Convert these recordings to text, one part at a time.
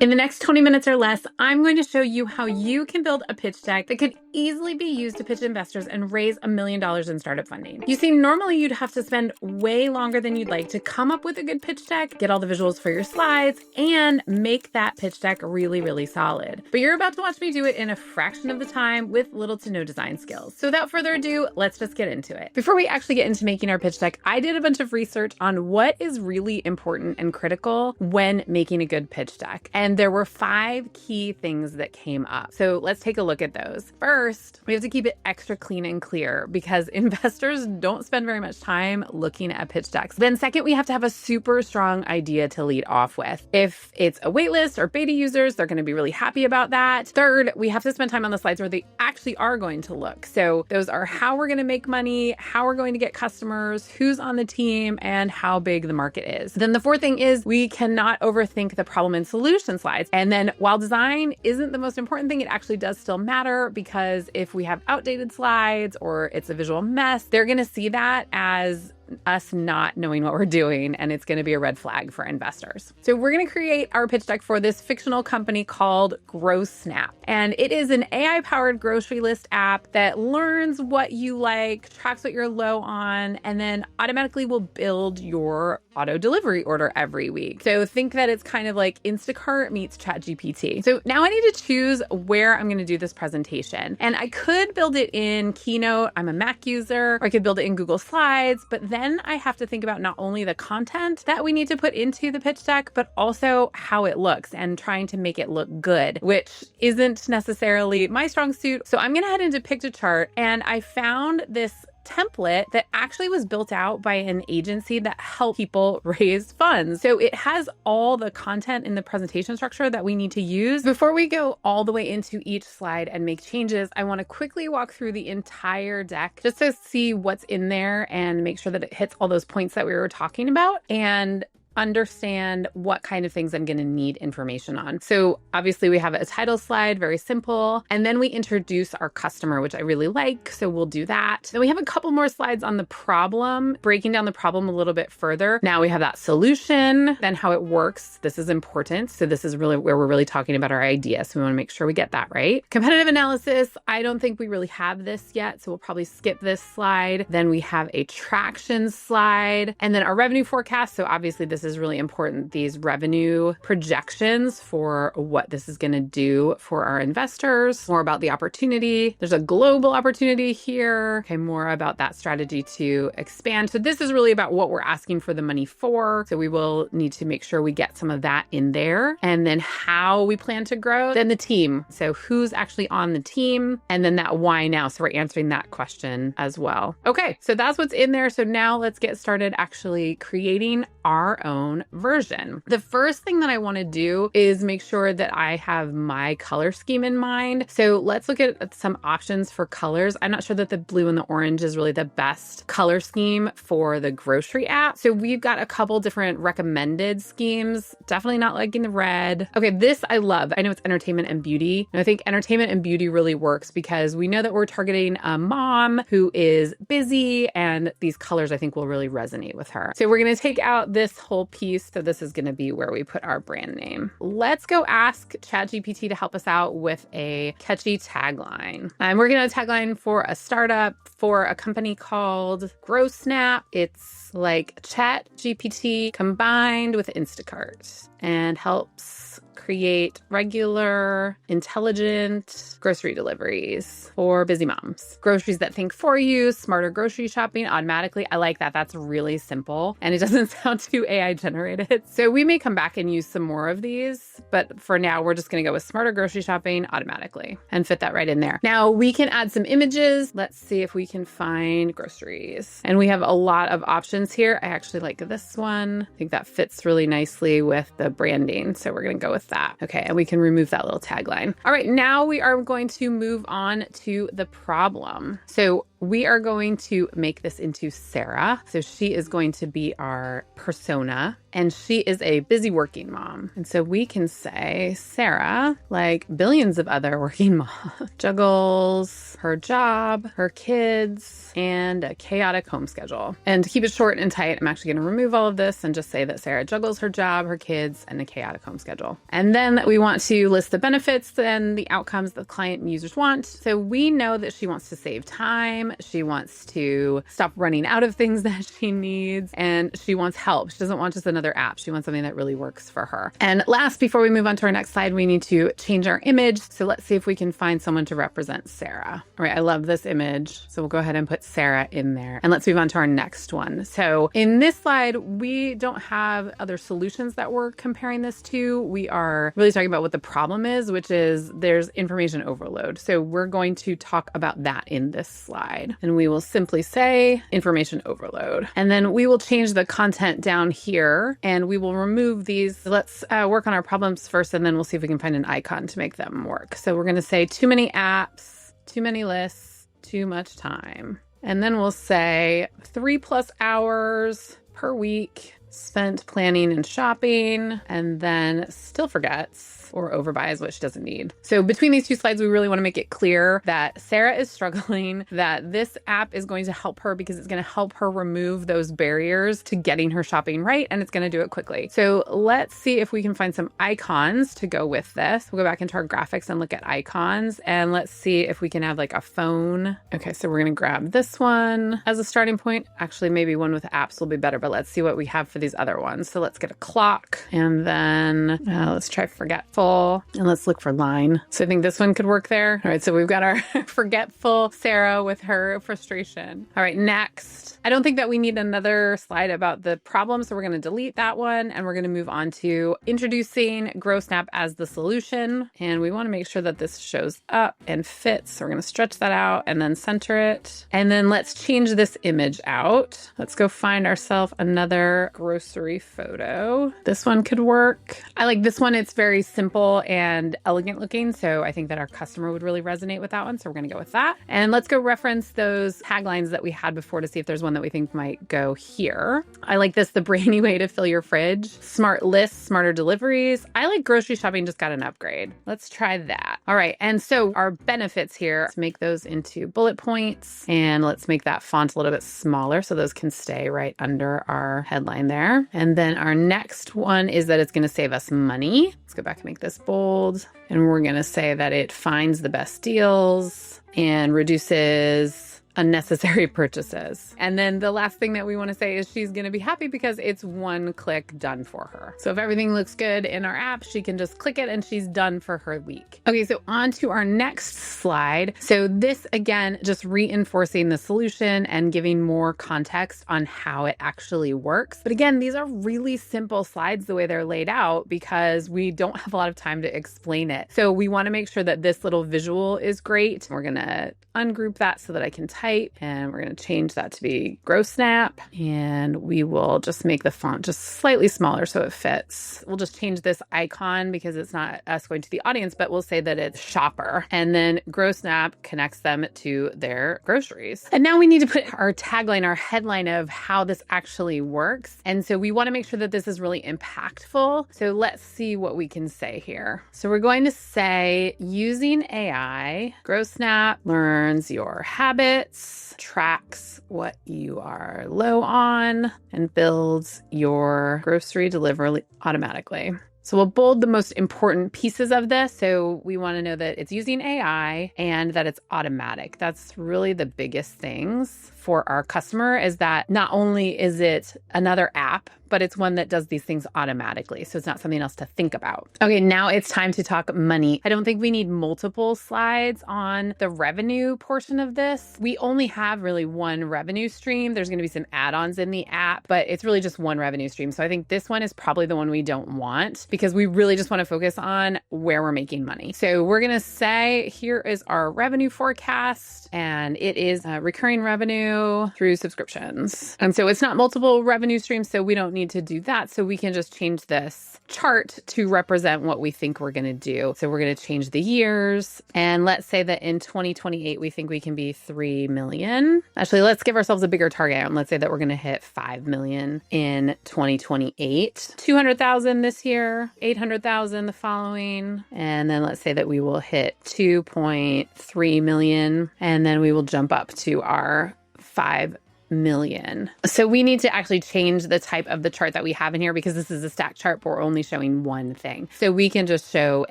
In the next 20 minutes or less, I'm going to show you how you can build a pitch deck that could easily be used to pitch investors and raise $1 million in startup funding. You see, normally you'd have to spend way longer than you'd like to come up with a good pitch deck, get all the visuals for your slides, and make that pitch deck really, really solid. But you're about to watch me do it in a fraction of the time with little to no design skills. So without further ado, let's just get into it. Before we actually get into making our pitch deck, I did a bunch of research on what is really important and critical when making a good pitch deck. And there were 5 key things that came up. So let's take a look at those. First, we have to keep it extra clean and clear because investors don't spend very much time looking at pitch decks. Then second, we have to have a super strong idea to lead off with. If it's a waitlist or beta users, they're going to be really happy about that. Third, we have to spend time on the slides where they actually are going to look. So those are how we're going to make money, how we're going to get customers, who's on the team, and how big the market is. Then the fourth thing is we cannot overthink the problem and solution slides. And then while design isn't the most important thing, it actually does still matter because if we have outdated slides or it's a visual mess, they're going to see that as us not knowing what we're doing, and it's going to be a red flag for investors. So we're going to create our pitch deck for this fictional company called GrowSnap. And it is an AI-powered grocery list app that learns what you like, tracks what you're low on, and then automatically will build your auto delivery order every week. So think that it's kind of like Instacart meets ChatGPT. So now I need to choose where I'm going to do this presentation. And I could build it in Keynote. I'm a Mac user, or I could build it in Google Slides, but then I have to think about not only the content that we need to put into the pitch deck, but also how it looks and trying to make it look good, which isn't necessarily my strong suit. So I'm going to head into Piktochart, and I found this template that actually was built out by an agency that helped people raise funds. So it has all the content in the presentation structure that we need to use. Before we go all the way into each slide and make changes, I want to quickly walk through the entire deck just to see what's in there and make sure that it hits all those points that we were talking about and understand what kind of things I'm going to need information on. So obviously we have a title slide, very simple. And then we introduce our customer, which I really like. So we'll do that. Then we have a couple more slides on the problem, breaking down the problem a little bit further. Now we have that solution, then how it works. This is important. So this is really where we're really talking about our idea. So we want to make sure we get that right. Competitive analysis. I don't think we really have this yet. So we'll probably skip this slide. Then we have a traction slide and then our revenue forecast. So obviously this is really important, these revenue projections for what this is going to do for our investors, more about the opportunity. There's a global opportunity here. Okay, more about that strategy to expand. So this is really about what we're asking for the money for. So we will need to make sure we get some of that in there. And then how we plan to grow. Then the team. So who's actually on the team? And then that why now. So we're answering that question as well. Okay, so that's what's in there. So now let's get started actually creating our own version. The first thing that I want to do is make sure that I have my color scheme in mind. So let's look at some options for colors. I'm not sure that the blue and the orange is really the best color scheme for the grocery app. So we've got a couple different recommended schemes, definitely not liking the red. Okay, this I love. I know it's entertainment and beauty. And I think entertainment and beauty really works because we know that we're targeting a mom who is busy, and these colors I think will really resonate with her. So we're going to take out this whole piece. So this is going to be where we put our brand name. Let's go ask ChatGPT to help us out with a catchy tagline. I'm working on a tagline for a startup for a company called GrowSnap. It's like ChatGPT combined with Instacart and helps create regular, intelligent grocery deliveries for busy moms. Groceries that think for you, smarter grocery shopping automatically. I like that. That's really simple and it doesn't sound too AI generated. So we may come back and use some more of these, but for now, we're just going to go with smarter grocery shopping automatically and fit that right in there. Now we can add some images. Let's see if we can find groceries. And we have a lot of options here. I actually like this one. I think that fits really nicely with the branding. So we're going to go with that. Okay, and we can remove that little tagline. All right, now we are going to move on to the problem. So we are going to make this into Sarah. So she is going to be our persona, and she is a busy working mom. And so we can say Sarah, like billions of other working moms, juggles her job, her kids, and a chaotic home schedule. And to keep it short and tight, I'm actually going to remove all of this and just say that Sarah juggles her job, her kids, and a chaotic home schedule. And then we want to list the benefits and the outcomes the client and users want. So we know that she wants to save time, she wants to stop running out of things that she needs, and she wants help. She doesn't want just another app. She wants something that really works for her. And last, before we move on to our next slide, we need to change our image. So let's see if we can find someone to represent Sarah. All right, I love this image. So we'll go ahead and put Sarah in there. And let's move on to our next one. So in this slide, we don't have other solutions that we're comparing this to. We are really talking about what the problem is, which is there's information overload. So we're going to talk about that in this slide. And we will simply say information overload. And then we will change the content down here and we will remove these. Let's work on our problems first, and then we'll see if we can find an icon to make them work. So we're going to say too many apps, too many lists, too much time. And then we'll say 3+ hours per week spent planning and shopping, and then still forgets or overbuys what she doesn't need. So between these two slides, we really want to make it clear that Sarah is struggling, that this app is going to help her because it's going to help her remove those barriers to getting her shopping right, and it's going to do it quickly. So let's see if we can find some icons to go with this. We'll go back into our graphics and look at icons, and let's see if we can have like a phone. Okay, so we're going to grab this one as a starting point. Actually, maybe one with apps will be better, but let's see what we have for these other ones. So let's get a clock, and then let's try forgetful, and let's look for line. So I think this one could work there. All right, so we've got our forgetful Sarah with her frustration. All right, next. I don't think that we need another slide about the problem, so we're going to delete that one, and we're going to move on to introducing GrowSnap as the solution. And we want to make sure that this shows up and fits. So we're going to stretch that out and then center it. And then let's change this image out. Let's go find ourselves another grocery photo. This one could work. I like this one. It's very simple and elegant looking, so I think that our customer would really resonate with that one. So we're going to go with that. And let's go reference those taglines that we had before to see if there's one that we think might go here. I like this, the brainy way to fill your fridge. Smart lists, smarter deliveries. I like grocery shopping just got an upgrade. Let's try that. All right, and so our benefits here, let's make those into bullet points, and let's make that font a little bit smaller so those can stay right under our headline there. And then our next one is that it's going to save us money. Let's go back and make this bold. And we're going to say that it finds the best deals and reduces unnecessary purchases. And then the last thing that we want to say is she's going to be happy because it's one click done for her. So if everything looks good in our app, she can just click it and she's done for her week. Okay, so on to our next slide. So this, again, just reinforcing the solution and giving more context on how it actually works. But again, these are really simple slides the way they're laid out because we don't have a lot of time to explain it. So we want to make sure that this little visual is great. We're going to ungroup that so that I can type, and we're going to change that to be GrowSnap, and we will just make the font just slightly smaller so it fits. We'll just change this icon because it's not us going to the audience, but we'll say that it's shopper, and then GrowSnap connects them to their groceries. And now we need to put our tagline, our headline of how this actually works. And so we want to make sure that this is really impactful. So let's see what we can say here. So we're going to say, using AI, GrowSnap learns your habits, tracks what you are low on, and builds your grocery delivery automatically. So we'll bold the most important pieces of this. So we want to know that it's using AI and that it's automatic. That's really the biggest things for our customer, is that not only is it another app, but it's one that does these things automatically. So it's not something else to think about. Okay, now it's time to talk money. I don't think we need multiple slides on the revenue portion of this. We only have really one revenue stream. There's going to be some add-ons in the app, but it's really just one revenue stream. So I think this one is probably the one we don't want because we really just want to focus on where we're making money. So we're going to say, here is our revenue forecast, and it is recurring revenue through subscriptions. And so it's not multiple revenue streams, so we don't need need to do that. So we can just change this chart to represent what we think we're going to do. So we're going to change the years. And let's say that in 2028, we think we can be 3 million. Actually, let's give ourselves a bigger target. And let's say that we're going to hit 5 million in 2028, 200,000 this year, 800,000 the following. And then let's say that we will hit 2.3 million. And then we will jump up to our 5 million. So we need to actually change the type of the chart that we have in here because this is a stacked chart, but we're only showing one thing. So we can just show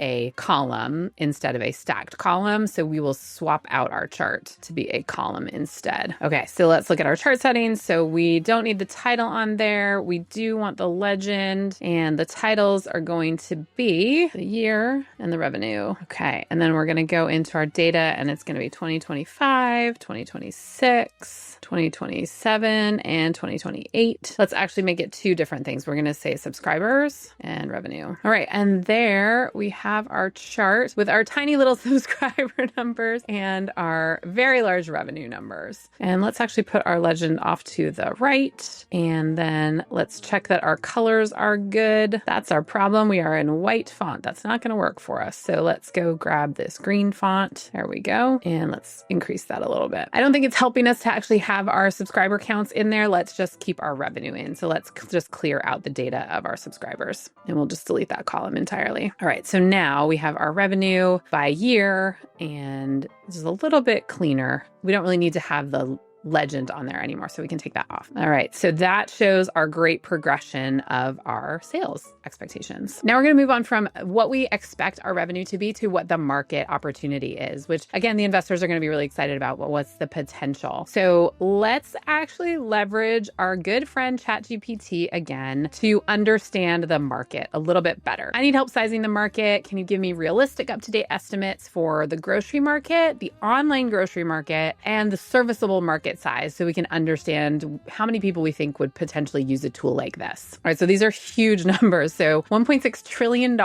a column instead of a stacked column. So we will swap out our chart to be a column instead. Okay, so let's look at our chart settings. So we don't need the title on there. We do want the legend, and the titles are going to be the year and the revenue. Okay, and then we're going to go into our data, and it's going to be 2025, 2026, 2027, and 2028. Let's actually make it two different things. We're going to say subscribers and revenue. All right. And there we have our chart with our tiny little subscriber numbers and our very large revenue numbers. And let's actually put our legend off to the right. And then let's check that our colors are good. That's our problem. We are in white font. That's not going to work for us. So let's go grab this green font. There we go. And let's increase that a little bit. I don't think it's helping us to actually have our subscriber counts in there. Let's just keep our revenue in. So let's just clear out the data of our subscribers, and we'll just delete that column entirely. All right. So now we have our revenue by year, and this is a little bit cleaner. We don't really need to have the legend on there anymore, so we can take that off. All right, so that shows our great progression of our sales expectations. Now we're going to move on from what we expect our revenue to be to what the market opportunity is, which again, the investors are going to be really excited about. What's the potential? So let's actually leverage our good friend ChatGPT again to understand the market a little bit better. I need help sizing the market. Can you give me realistic, up-to-date estimates for the grocery market, the online grocery market, and the serviceable market size, so we can understand how many people we think would potentially use a tool like this. All right, so these are huge numbers. So $1.6 trillion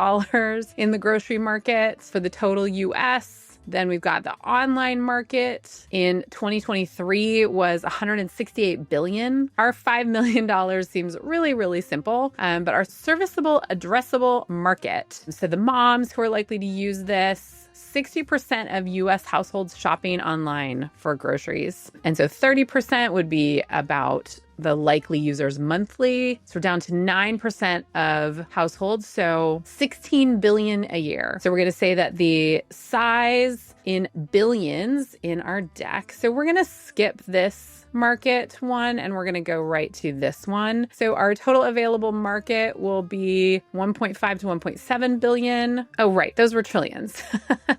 in the grocery market for the total US. Then we've got the online market in 2023 was $168 billion. Our $5 million seems really, really simple, but our serviceable addressable market. So the moms who are likely to use this, 60% of US households shopping online for groceries. And so 30% would be about the likely users monthly. So we're down to 9% of households, so 16 billion a year. So we're going to say that the size in billions in our deck. So we're going to skip this market one and we're going to go right to this one. So our total available market will be 1.5 to 1.7 billion. Oh, right. Those were trillions.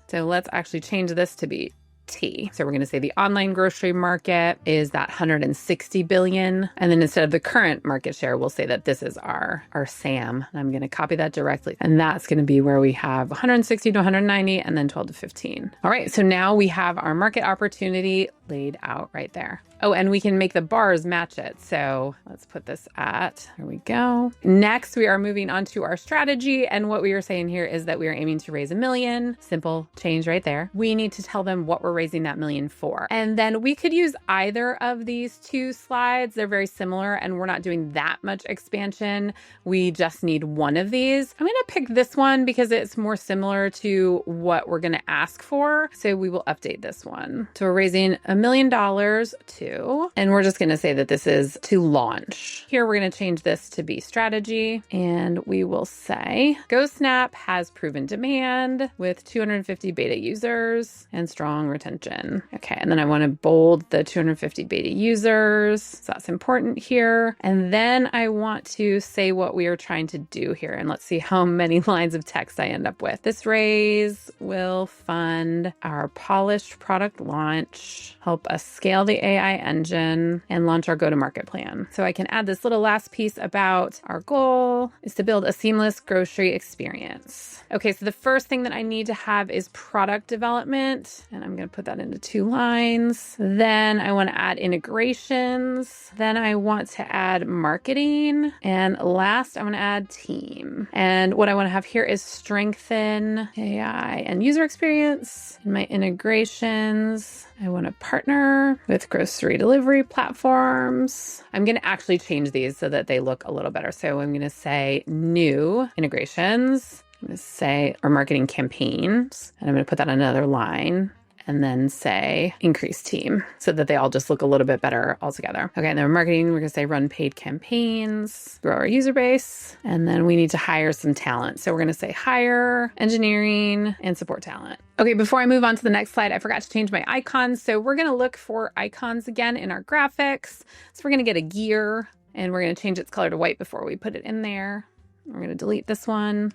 So let's actually change this to be T. So we're going to say the online grocery market is that 160 billion. And then instead of the current market share, we'll say that this is our SAM. And I'm going to copy that directly. And that's going to be where we have 160 to 190 and then 12 to 15. All right. So now we have our market opportunity laid out right there. Oh, and we can make the bars match it. So let's put this there we go. Next, we are moving on to our strategy. And what we are saying here is that we are aiming to raise $1 million. Simple change right there. We need to tell them what we're raising that $1 million for. And then we could use either of these two slides. They're very similar and we're not doing that much expansion. We just need one of these. I'm going to pick this one because it's more similar to what we're going to ask for. So we will update this one. So we're raising $1 million to, and we're just going to say that this is to launch. Here, we're going to change this to be strategy. And we will say GoSnap has proven demand with 250 beta users and strong retention. Okay. And then I want to bold the 250 beta users. So that's important here. And then I want to say what we are trying to do here. And let's see how many lines of text I end up with. This raise will fund our polished product launch, help us scale the AI engine, and launch our go-to-market plan. So I can add this little last piece about our goal is to build a seamless grocery experience. Okay, so the first thing that I need to have is product development, and I'm going to put that into 2 lines. Then I want to add integrations. Then I want to add marketing. And last, I want to add team. And what I want to have here is strengthen AI and user experience. In my integrations, I want to partner with grocery grocery delivery platforms. I'm going to actually change these so that they look a little better. So I'm going to say new integrations. I'm going to say our marketing campaigns, and I'm going to put that on another line, and then say increase team so that they all just look a little bit better all together. Okay, and then marketing, we're going to say run paid campaigns, grow our user base, and then we need to hire some talent. So we're going to say hire engineering and support talent. Okay, before I move on to the next slide, I forgot to change my icons. So we're going to look for icons again in our graphics. So we're going to get a gear, and we're going to change its color to white before we put it in there. We're going to delete this one.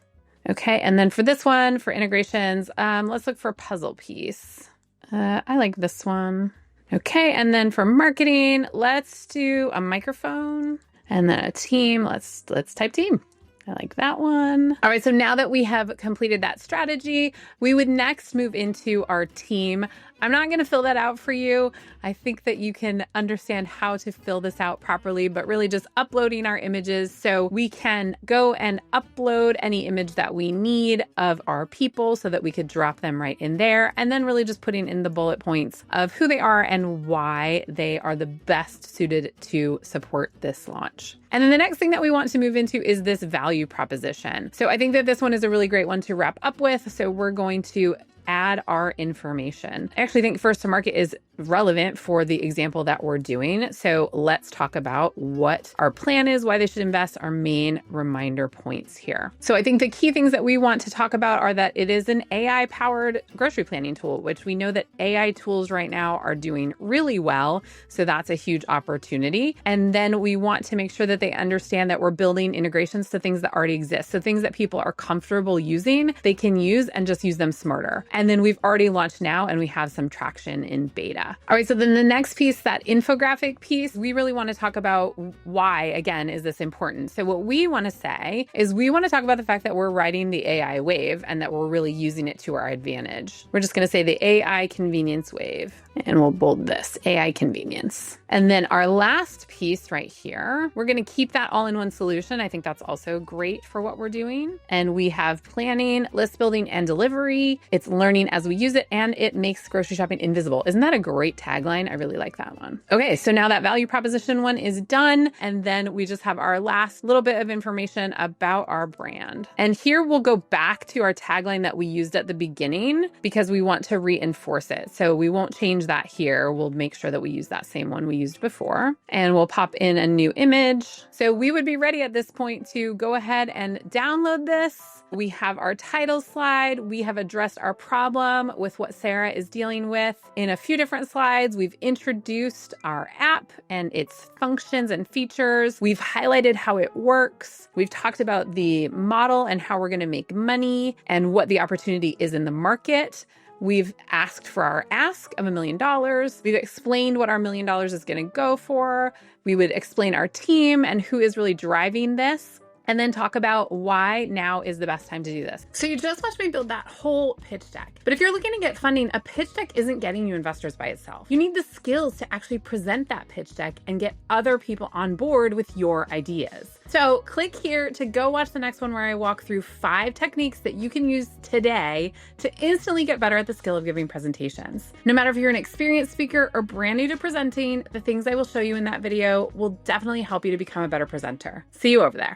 Okay, and then for this one, for integrations, let's look for puzzle piece. I like this one. Okay, and then for marketing, let's do a microphone, and then a team. Let's type team. I like that one. All right, so now that we have completed that strategy, we would next move into our team. I'm not going to fill that out for you. I think that you can understand how to fill this out properly, but really just uploading our images so we can go and upload any image that we need of our people so that we could drop them right in there. And then really just putting in the bullet points of who they are and why they are the best suited to support this launch. And then the next thing that we want to move into is this value proposition. So I think that this one is a really great one to wrap up with. So we're going to add our information. I actually think first to market is relevant for the example that we're doing. So let's talk about what our plan is, why they should invest, our main reminder points here. So I think the key things that we want to talk about are that it is an AI-powered grocery planning tool, which we know that AI tools right now are doing really well. So that's a huge opportunity. And then we want to make sure that they understand that we're building integrations to things that already exist. So things that people are comfortable using, they can use and just use them smarter. And then we've already launched now and we have some traction in beta. All right, so then the next piece, that infographic piece, we really want to talk about why, again, is this important? So what we want to say is we want to talk about the fact that we're riding the AI wave and that we're really using it to our advantage. We're just going to say the AI convenience wave, and we'll bold this, AI convenience. And then our last piece right here, we're going to keep that all in one solution. I think that's also great for what we're doing. And we have planning, list building, and delivery. It's learning as we use it, and it makes grocery shopping invisible. Isn't that a great tagline? I really like that one. Okay, so now that value proposition one is done. And then we just have our last little bit of information about our brand. And here we'll go back to our tagline that we used at the beginning because we want to reinforce it. So we won't change that here. We'll make sure that we use that same one we used before. And we'll pop in a new image. So we would be ready at this point to go ahead and download this. We have our title slide. We have addressed our problem with what Sarah is dealing with. In a few different slides, we've introduced our app and its functions and features. We've highlighted how it works. We've talked about the model and how we're going to make money and what the opportunity is in the market. We've asked for our ask of $1 million. We've explained what our $1 million is going to go for. We would explain our team and who is really driving this, and then talk about why now is the best time to do this. So you just watched me build that whole pitch deck. But if you're looking to get funding, a pitch deck isn't getting you investors by itself. You need the skills to actually present that pitch deck and get other people on board with your ideas. So click here to go watch the next one where I walk through 5 techniques that you can use today to instantly get better at the skill of giving presentations. No matter if you're an experienced speaker or brand new to presenting, the things I will show you in that video will definitely help you to become a better presenter. See you over there.